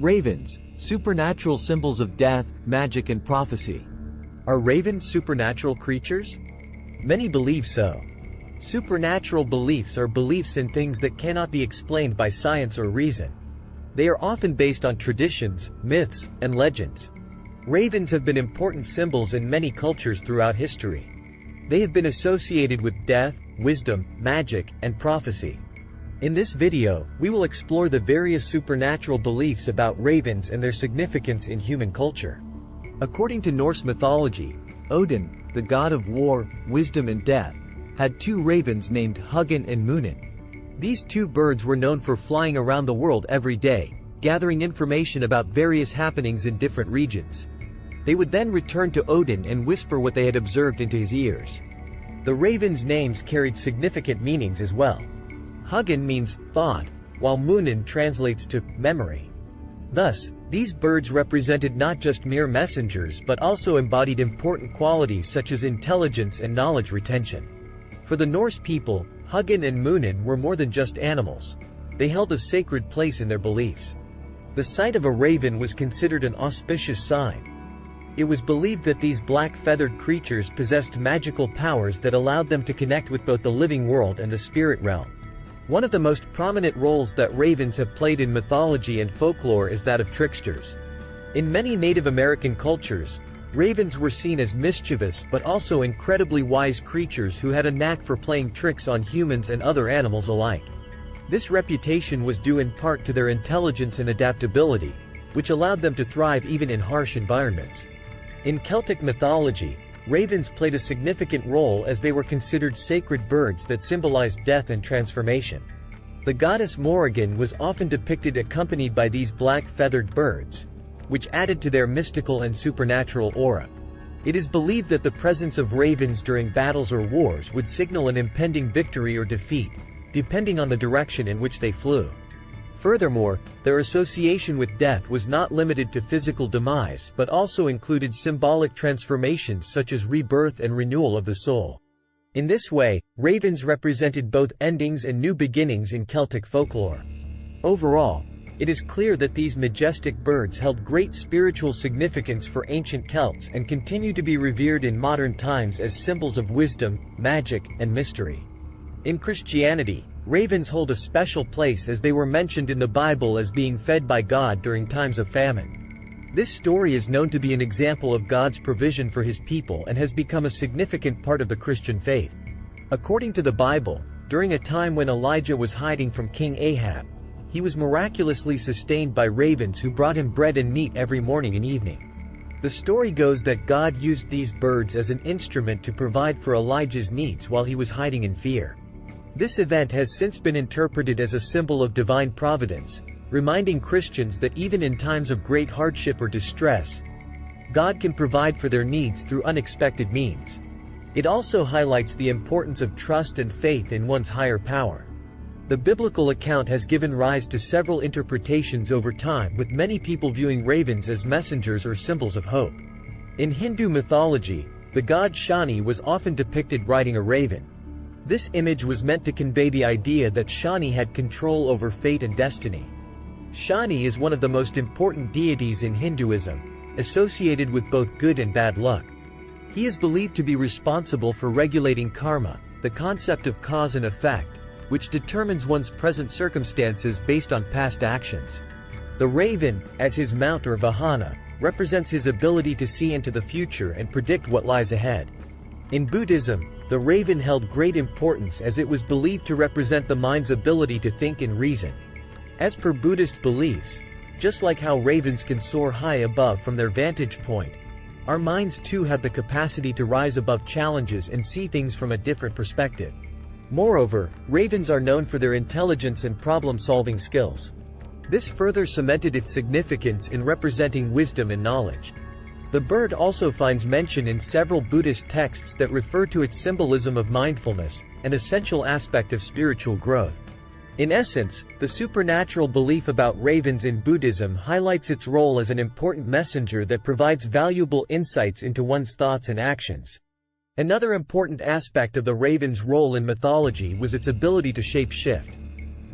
Ravens, supernatural symbols of death, magic and prophecy. Are ravens supernatural creatures? Many believe so. Supernatural beliefs are beliefs in things that cannot be explained by science or reason. They are often based on traditions, myths, and legends. Ravens have been important symbols in many cultures throughout history. They have been associated with death, wisdom, magic, and prophecy. In this video, we will explore the various supernatural beliefs about ravens and their significance in human culture. According to Norse mythology, Odin, the god of war, wisdom and death, had two ravens named Huginn and Muninn. These two birds were known for flying around the world every day, gathering information about various happenings in different regions. They would then return to Odin and whisper what they had observed into his ears. The ravens' names carried significant meanings as well. Huginn means thought, while Muninn translates to memory. Thus, these birds represented not just mere messengers but also embodied important qualities such as intelligence and knowledge retention. For the Norse people, Huginn and Muninn were more than just animals. They held a sacred place in their beliefs. The sight of a raven was considered an auspicious sign. It was believed that these black-feathered creatures possessed magical powers that allowed them to connect with both the living world and the spirit realm. One of the most prominent roles that ravens have played in mythology and folklore is that of tricksters. In many Native American cultures, ravens were seen as mischievous but also incredibly wise creatures who had a knack for playing tricks on humans and other animals alike. This reputation was due in part to their intelligence and adaptability, which allowed them to thrive even in harsh environments. In Celtic mythology, ravens played a significant role as they were considered sacred birds that symbolized death and transformation. The goddess Morrigan was often depicted accompanied by these black-feathered birds, which added to their mystical and supernatural aura. It is believed that the presence of ravens during battles or wars would signal an impending victory or defeat, depending on the direction in which they flew. Furthermore, their association with death was not limited to physical demise but also included symbolic transformations such as rebirth and renewal of the soul. In this way, ravens represented both endings and new beginnings in Celtic folklore. Overall, it is clear that these majestic birds held great spiritual significance for ancient Celts and continue to be revered in modern times as symbols of wisdom, magic, and mystery. In Christianity, ravens hold a special place as they were mentioned in the Bible as being fed by God during times of famine. This story is known to be an example of God's provision for his people and has become a significant part of the Christian faith. According to the Bible, during a time when Elijah was hiding from King Ahab, he was miraculously sustained by ravens who brought him bread and meat every morning and evening. The story goes that God used these birds as an instrument to provide for Elijah's needs while he was hiding in fear. This event has since been interpreted as a symbol of divine providence, reminding Christians that even in times of great hardship or distress, God can provide for their needs through unexpected means. It also highlights the importance of trust and faith in one's higher power. The biblical account has given rise to several interpretations over time, with many people viewing ravens as messengers or symbols of hope. In Hindu mythology, the god Shani was often depicted riding a raven. This image was meant to convey the idea that Shani had control over fate and destiny. Shani is one of the most important deities in Hinduism, associated with both good and bad luck. He is believed to be responsible for regulating karma, the concept of cause and effect, which determines one's present circumstances based on past actions. The raven, as his mount or vahana, represents his ability to see into the future and predict what lies ahead. In Buddhism, the raven held great importance as it was believed to represent the mind's ability to think and reason. As per Buddhist beliefs, just like how ravens can soar high above from their vantage point, our minds too have the capacity to rise above challenges and see things from a different perspective. Moreover, ravens are known for their intelligence and problem-solving skills. This further cemented its significance in representing wisdom and knowledge. The bird also finds mention in several Buddhist texts that refer to its symbolism of mindfulness, an essential aspect of spiritual growth. In essence, the supernatural belief about ravens in Buddhism highlights its role as an important messenger that provides valuable insights into one's thoughts and actions. Another important aspect of the raven's role in mythology was its ability to shape-shift.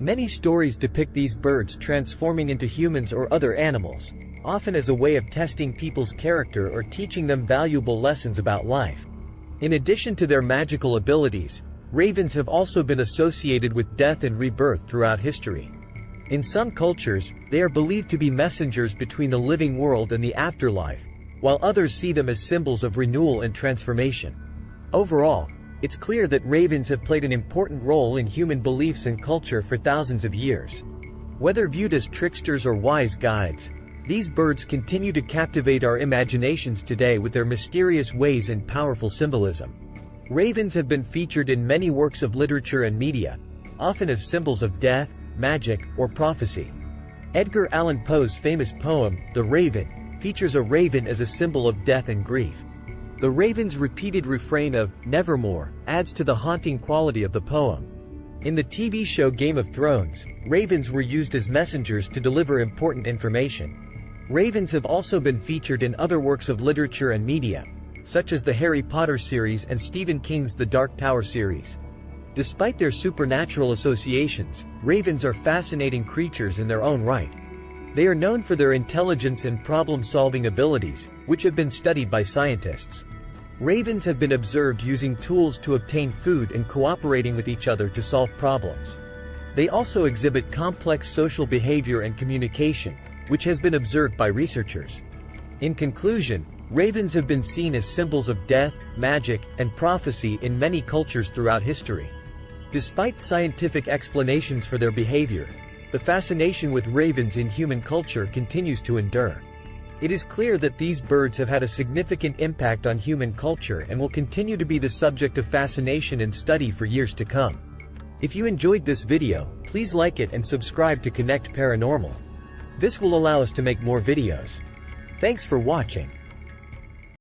Many stories depict these birds transforming into humans or other animals, often as a way of testing people's character or teaching them valuable lessons about life. In addition to their magical abilities, ravens have also been associated with death and rebirth throughout history. In some cultures, they are believed to be messengers between the living world and the afterlife, while others see them as symbols of renewal and transformation. Overall, it's clear that ravens have played an important role in human beliefs and culture for thousands of years. Whether viewed as tricksters or wise guides, these birds continue to captivate our imaginations today with their mysterious ways and powerful symbolism. Ravens have been featured in many works of literature and media, often as symbols of death, magic, or prophecy. Edgar Allan Poe's famous poem, The Raven, features a raven as a symbol of death and grief. The raven's repeated refrain of "nevermore" adds to the haunting quality of the poem. In the TV show Game of Thrones, ravens were used as messengers to deliver important information. Ravens have also been featured in other works of literature and media, such as the Harry Potter series and Stephen King's The Dark Tower series. Despite their supernatural associations, ravens are fascinating creatures in their own right. They are known for their intelligence and problem-solving abilities, which have been studied by scientists. Ravens have been observed using tools to obtain food and cooperating with each other to solve problems. They also exhibit complex social behavior and communication, which has been observed by researchers. In conclusion, ravens have been seen as symbols of death, magic, and prophecy in many cultures throughout history. Despite scientific explanations for their behavior, the fascination with ravens in human culture continues to endure. It is clear that these birds have had a significant impact on human culture and will continue to be the subject of fascination and study for years to come. If you enjoyed this video, please like it and subscribe to Connect Paranormal. This will allow us to make more videos. Thanks for watching.